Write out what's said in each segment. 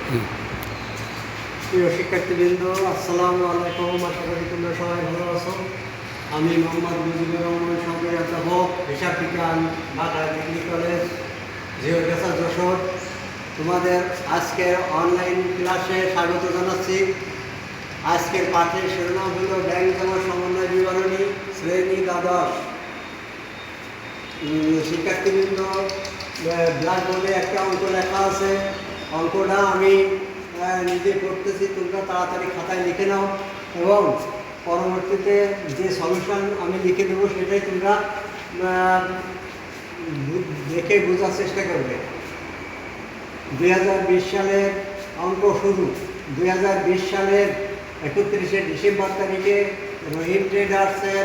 প্রিয় শিক্ষার্থীবৃন্দ, আসসালামু আলাইকুম। আশা করি তোমরা সবাই ভালো আছো। আমি মোহাম্মদ মুজিবুর রহমান, সরকারি অধ্যাপক, হিসাব বিজ্ঞান, Dhaka degree college, geography Jessore. তোমাদের আজকের অনলাইন ক্লাসে স্বাগত জানাচ্ছি। আজকের পাঠের শিরোনাম হল ব্যাংক জমা সমন্বয় বিবরণী, শ্রেণী দ্বাদশ। শিক্ষার্থীবৃন্দ, ব্ল্যাকবোর্ডে একটা অঙ্ক লেখা আছে। অঙ্কটা আমি নিজে করতেছি, তোমরা তাড়াতাড়ি খাতায় লিখে নাও এবং পরবর্তীতে যে সলিউশন আমি লিখে দেবো সেটাই তোমরা দেখে বোঝার চেষ্টা করবে। 2020 সালের অঙ্ক শুরু। 2020 সালের 31শে ডিসেম্বর তারিখে রহিম ট্রেডার্সের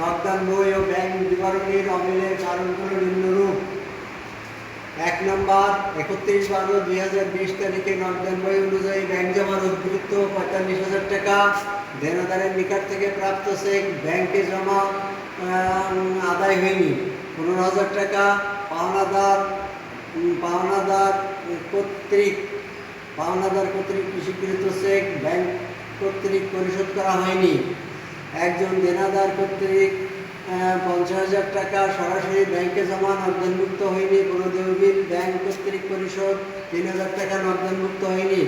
নকদান বই ও ব্যাংক বিবরণীর অমিলের কারণগুলো নিম্নরূপ। 1 নম্বর, 31/12/2020 তারিখে নকদান বই অনুযায়ী ব্যাংক জমার উদ্বৃত্ত 45,000 টাকা। দেনাদারের নিকট থেকে প্রাপ্ত চেক ব্যাংকে জমা আদায় হয়নি 15,000 টাকা। পাওনাদার কর্তৃক স্বীকৃত চেক ব্যাংক কর্তৃক পরিশোধ করা হয়নি। একজন দেনাদার কর্তৃক 50,000 টাকা সরাসরি ব্যাংকে জমা নগদানমুক্ত হয়নি। কোনো দেউবিল ব্যাংক কর্তৃক পরিশোধ 3,000 টাকা নগদানমুক্ত হয়নি।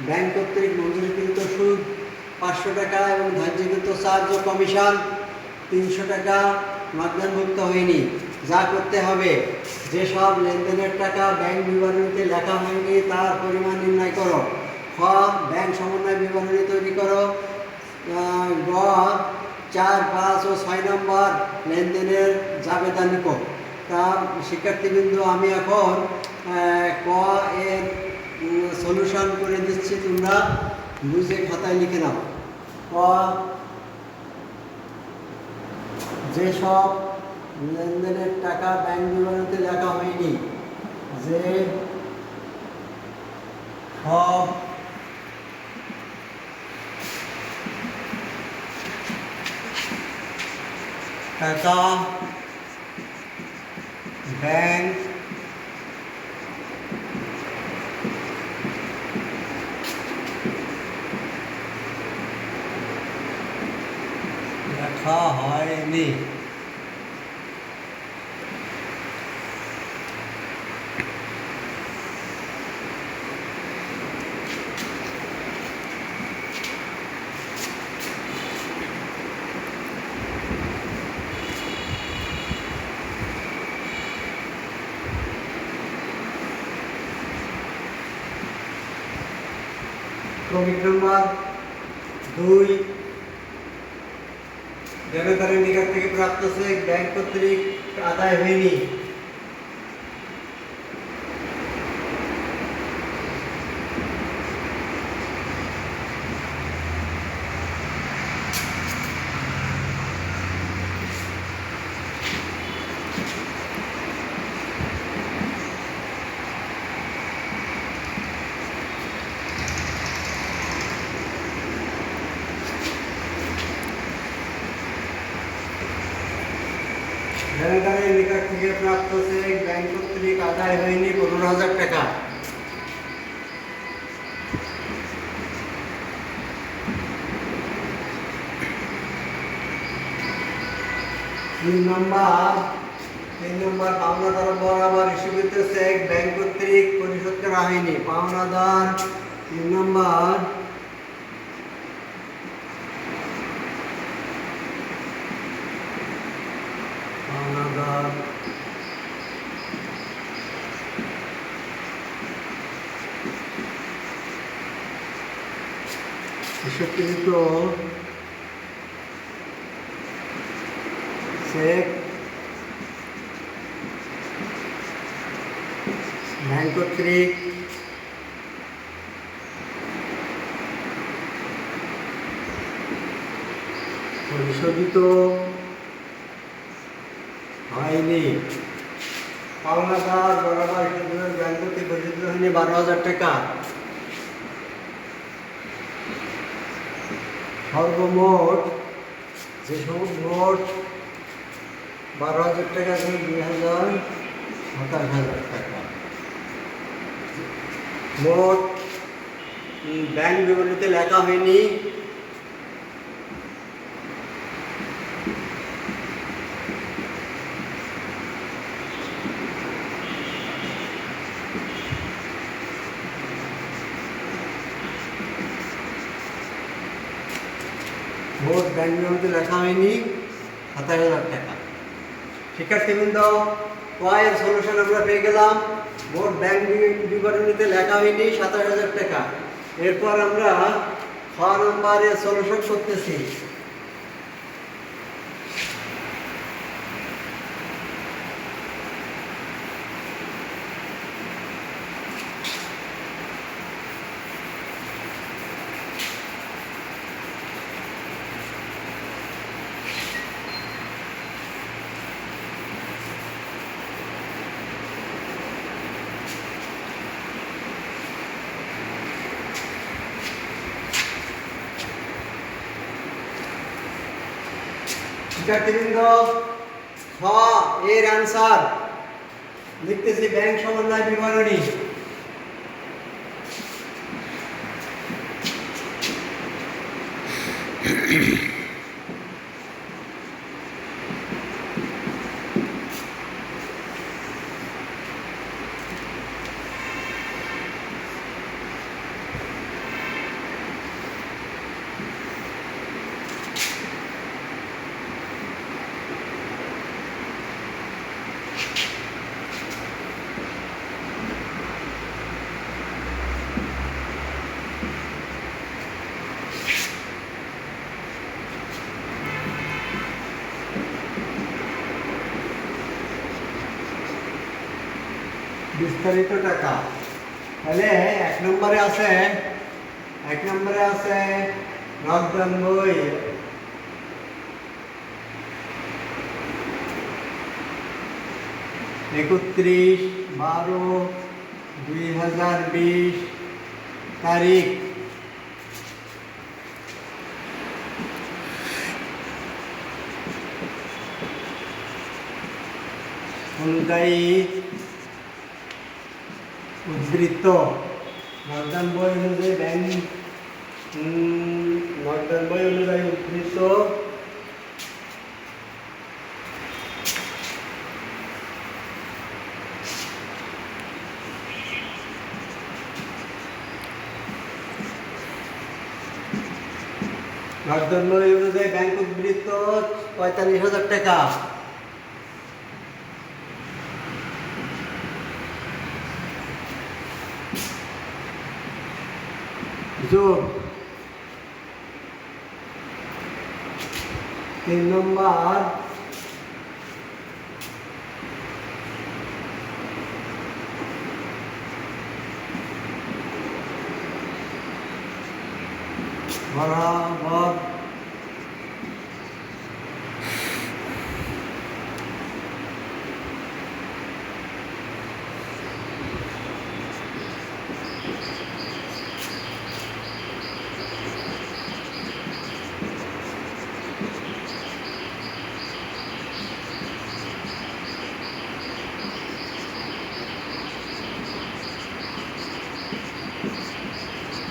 ব্যাংক কর্তৃক মঞ্জুরিকৃত সুদ 500 টাকা এবং ধার্যকৃত চার্জ ও কমিশন 300 টাকা নগদানমুক্ত হয়নি। যা করতে হবে, যেসব লেনদেনের টাকা ব্যাংক বিবরণীতে লেখা হয়নি তার পরিমাণ নির্ণয় করো। খ, ব্যাংক সমন্বয় বিবরণী তৈরি করো। গ, 4, 5 ও 6 নম্বর লেনদেনের জাবেদা লিখো। তা শিক্ষার্থীবৃন্দ, আমি এখন ক এর সলিউশন করে দিচ্ছি, তোমরা বুঝে খাতায় লিখে নাও। ক, যেসব লেনদেনের টাকা ব্যাংক বিবরণীতে লেখা হয়নি, যে সব টাকা ব্যাংক লেখা হয়নি। ক্রমিক নম্বর 2, দেনাদারের নিকট থেকে প্রাপ্ত চেক ব্যাংক কর্তৃক আদায় হয়নি। দেনাদারের নিকট থেকে প্রাপ্ত চেক ব্যাংক কর্তৃক আদায় হয়নি 15,000 টাকা। তিন নম্বর, পাওনাদার বরাবর ইস্যুকৃত চেক ব্যাংক কর্তৃক পরিশোধ করা হয়নি। পাওনাদার 3 নম্বর, পাওনাদার ইস্যুকৃত চেক ব্যাংক কর্তৃক পরিশোধিত হয়নি। পাওনাদার বরাবর ব্যাংক কর্তৃক পরিশোধিত হয়নি 12,000 টাকা। সর্বমোট যে মোট 12,000 টাকা থেকে 2,27,000 টাকা, মোট ব্যাংক বিবরণীতে লেখা হয়নি। মোট ব্যাংক বিবরণীতে লেখা হয়নি ২৭,০০০ টাকা। শিক্ষার্থীবৃন্দ, ক এর সলিউশন আমরা পেয়ে গেলাম। মোট ব্যাংক বিবরণীতে লেখা হয়নি ২৭,০০০ টাকা। এরপর আমরা খ নম্বরের সলিউশন করতেছি। শিক্ষার্থীবৃন্দ, খ এর অ্যান্সার লিখতেছি ব্যাংক সমন্বয় বিবরণী। বিস্তারিত টাকা, তাহলে এক নম্বরে আছে নগদান বই, (31/12/2020) তারিখ অনুযায়ী উদ্ধৃত নগদান বই অনুযায়ী উদ্ধৃত নগদান বই অনুযায়ী ব্যাংক উদ্ধৃত ৪৫,০০০ টাকা। যোগ ৩ নম্বর বরাবর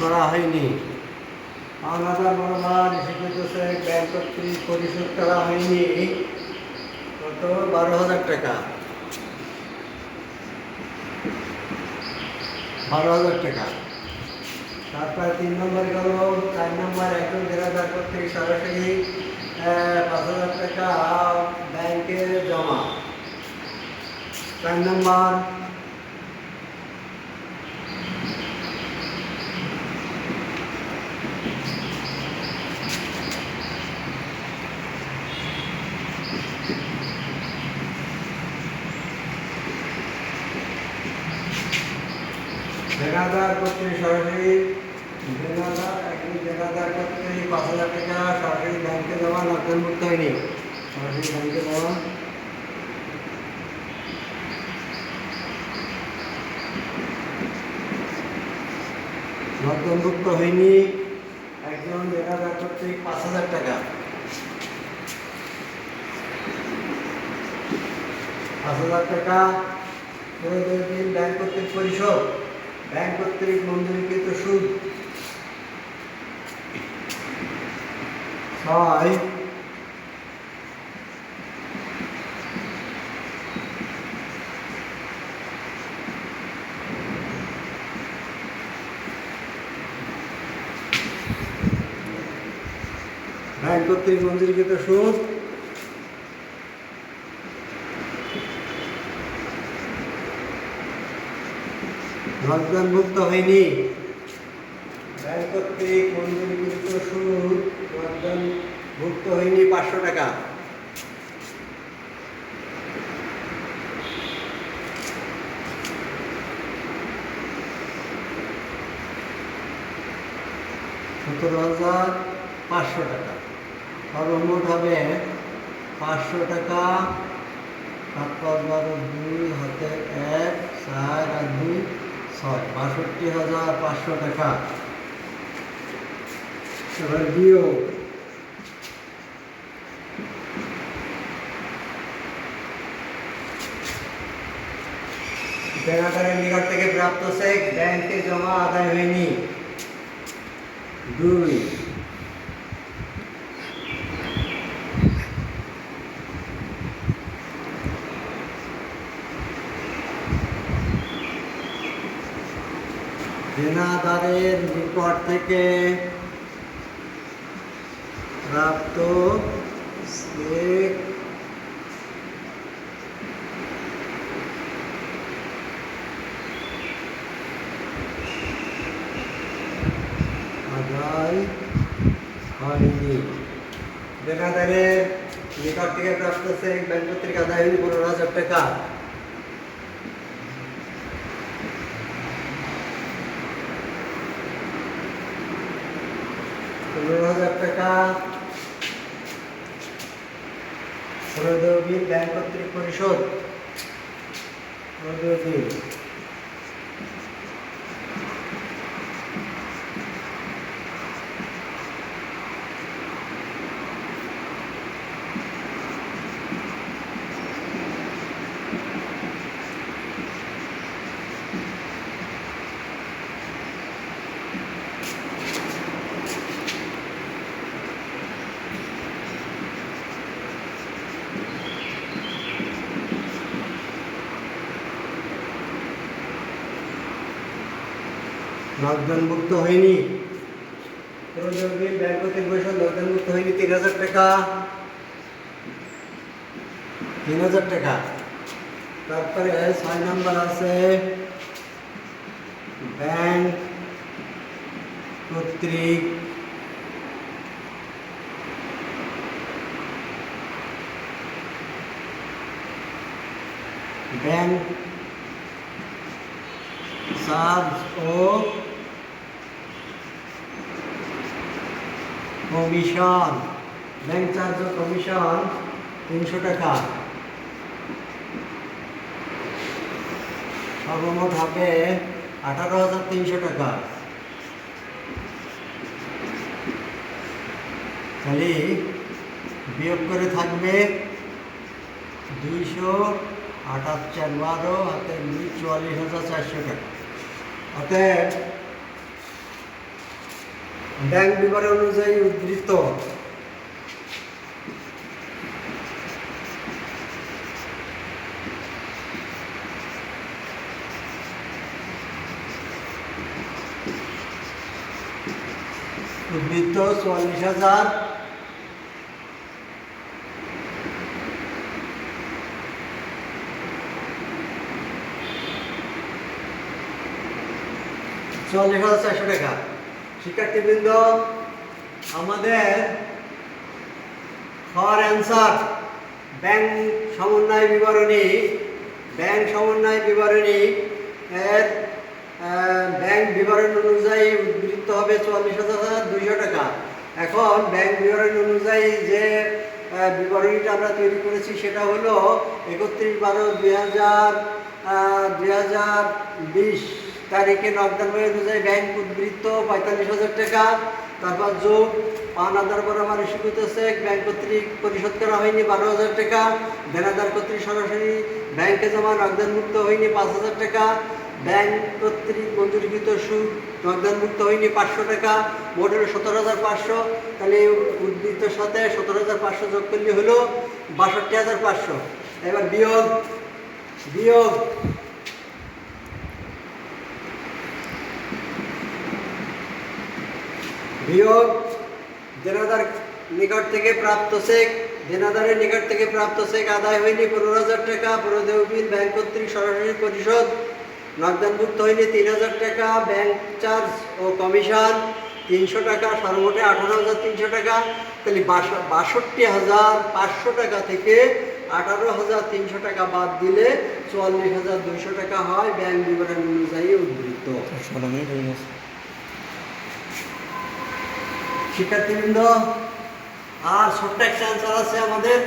করা হয়নি। আলাদা বরাবর ব্যাংক কর্তৃক পরিশোধ করা হয়নি কত ১২,০০০ টাকা। ১২,০০০ টাকা। তারপরে ৩ নম্বর গেল। ৪ নম্বর একজন দেনাদার কর্তৃক সরাসরি ৫,০০০ টাকা ব্যাংকে জমা। ৪ নম্বর দেনাদার কর্তৃক সরাসরি দেনাদার কর্তৃক ৫,০০০ টাকা সরাসরি ব্যাংকে জমা, নগদানভুক্ত হয়নি। সরাসরি ব্যাংকে জমা নগদানভুক্ত হয়নি। একজন দেনাদার কর্তৃক ৫,০০০ টাকা। ৫,০০০ টাকা ব্যাংক কর্তৃক পরিশোধ। ব্যাংক কর্তৃক মঞ্জুরিকৃত সুদ ছয় ব্যাংক কর্তৃক মঞ্জুরিকৃত সুদ নগদানভুক্ত হয়নি। ব্যাংক কর্তৃক মঞ্জুরিকৃত সুদ নগদানভুক্ত হয়নি 500 টাকা। $17,500 টাকা। সর্বমোট হবে 500 টাকা। 7 5 12 2 হাতে 1 4 আর 2 6 62,500 টাকা। এবার বিয়োগ দেনাদারের নিকট থেকে প্রাপ্ত চেক ব্যাংকে জমা আদায় হয়নি 2। দেনাদারের নিকট থেকে প্রাপ্ত চেক আদায় হয়নি। দেনাদারের নিকট থেকে প্রাপ্ত চেক ব্যাংক কর্তৃক আদায় হয়নি 15,000 টাকা। টাকা বিল ব্যাংক কর্তৃক পরিশোধ। নগদানভুক্ত হয়নি। বিল ব্যাংক কর্তৃক পরিশোধ নগদানভুক্ত হয়নি 3,000 টাকা। 3,000 টাকা। তারপরে 6 নম্বর আছে ব্যাংক কর্তৃক ব্যাংক চার্জ ও কমিশন। ব্যাংক চার্জ ও কমিশন 300 টাকা। সর্বমোট হবে 18,300 টাকা। খালি বিয়োগ করে থাকবে 278 12 হাতে 44,400 টাকা। অতএব ব্যাংক বিবরণ অনুযায়ী উদ্ধৃত উদ্ধৃত 44,000 44,400 টাকা। শিক্ষার্থীবৃন্দ, আমাদের ফর অ্যান্সার ব্যাংক সমন্বয় বিবরণী এর ব্যাংক বিবরণ অনুযায়ী উদ্ধৃত হবে 44,200 টাকা। এখন ব্যাংক বিবরণ অনুযায়ী যে বিবরণীটা আমরা তৈরি করেছি সেটা হলো 31/12/2020 তারিখে নগদান বই অনুযায়ী ব্যাংক উদ্ধৃত 45,000 টাকা। তারপর যোগ পাওনাদার বরাবর স্বীকৃত চেক ব্যাংক কর্তৃক পরিশোধ করা হয়নি 12,000 টাকা। দেনাদার কর্তৃক সরাসরি ব্যাংকে জমা নগদানমুক্ত হয়নি 5,000 টাকা। ব্যাংক কর্তৃক মঞ্জুরিকৃত সুদ নগদানমুক্ত হয়নি 500 টাকা, মোট হলো 17,500। তাহলে উদ্বৃত্তর সাথে 17,500 যোগ করলে হলো 62,500। এবার বিয়োগ বিয়োগ বিয়োগ দেনাদার নিকট থেকে প্রাপ্ত চেক, দেনাদারের নিকট থেকে প্রাপ্ত চেক আদায় হয়নি 15,000 টাকা, প্রদেয় বিল ব্যাংক কর্তৃক সরাসরি পরিশোধ নগদানভুক্ত হয়নি 3,000 টাকা, ব্যাংক চার্জ ও কমিশন 300 টাকা, সর্বমোটে 18,300 টাকা। তাহলে 62,500 টাকা থেকে 18,300 টাকা বাদ দিলে 44,200 টাকা হয় ব্যাংক বিবরণ অনুযায়ী উদ্বৃত্ত। শিক্ষার্থীবৃন্দ, আর ছোট্ট একটা অ্যান্সার আছে আমাদের।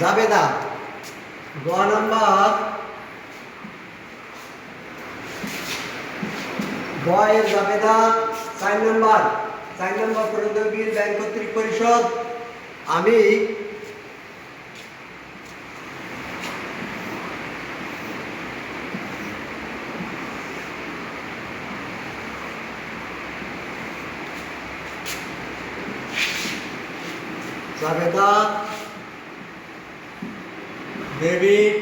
জাবেদা গ নাম্বার, এর জাবেদা 4 নম্বর প্রদেয় বিল ব্যাংক কর্তৃক পরিশোধ। আমি জাবেদা ডেবিট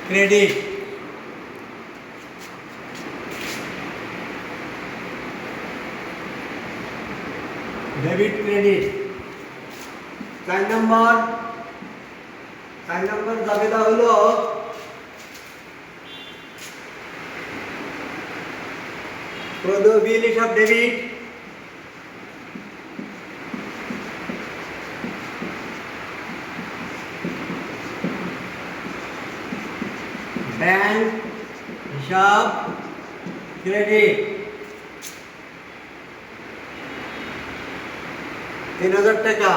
ক্রেডিট ডেবিট ক্রেডিট 4 নম্বর জাবেদা হলো প্রদেয় বিল হিসাব ডেবিট, ব্যাংক হিসাব ক্রেডিট 3,000 টাকা।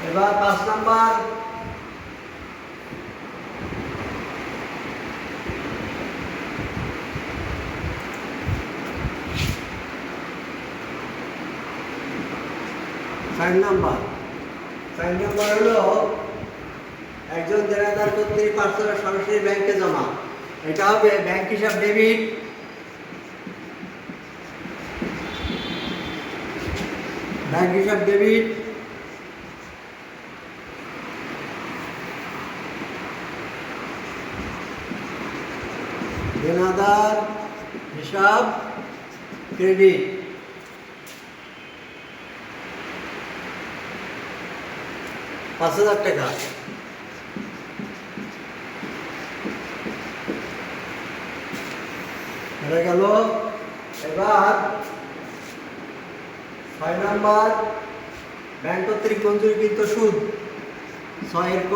এবার 5 নম্বর হলো একজন দেনাদার কর্তৃক 500 টাকা সরাসরি ব্যাংকে জমা। এটা হবে ব্যাংক হিসাব ডেবিট, দেনাদার হিসাব ক্রেডিট। 5,000 টাকা। হয়ে গেল। এবার 6 নম্বর ব্যাংক কর্তৃক মঞ্জুরিকৃত সুদ। 6 এর ক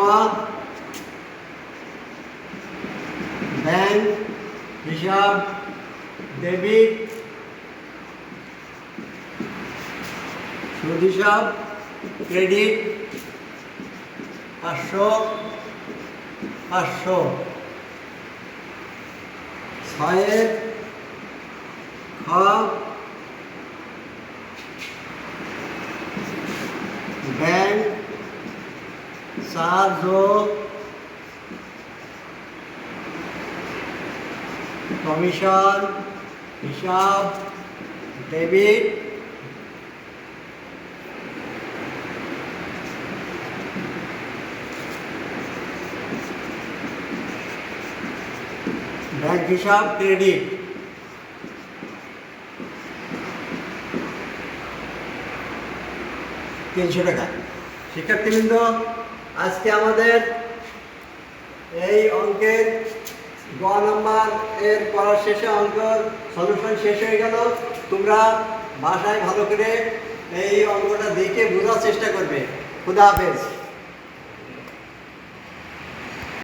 ব্যাংক হিসাব ডেবিট, সুদ হিসাব ক্রেডিট 500 500। 6 এর খ ব্যাংক চার্জ ও কমিশন হিসাব ডেবিট, ব্যাংক হিসাব ক্রেডিট। 300 টাকা। শিক্ষার্থীবৃন্দ, আজকে আমাদের এই অঙ্কের গ নাম্বার এর পড়ার শেষে অঙ্কের সলিউশন শেষ হয়ে গেল। তোমরা বাসায় ভালো করে এই অঙ্কটা দেখে বোঝার চেষ্টা করবে। খুদা হাফেজ।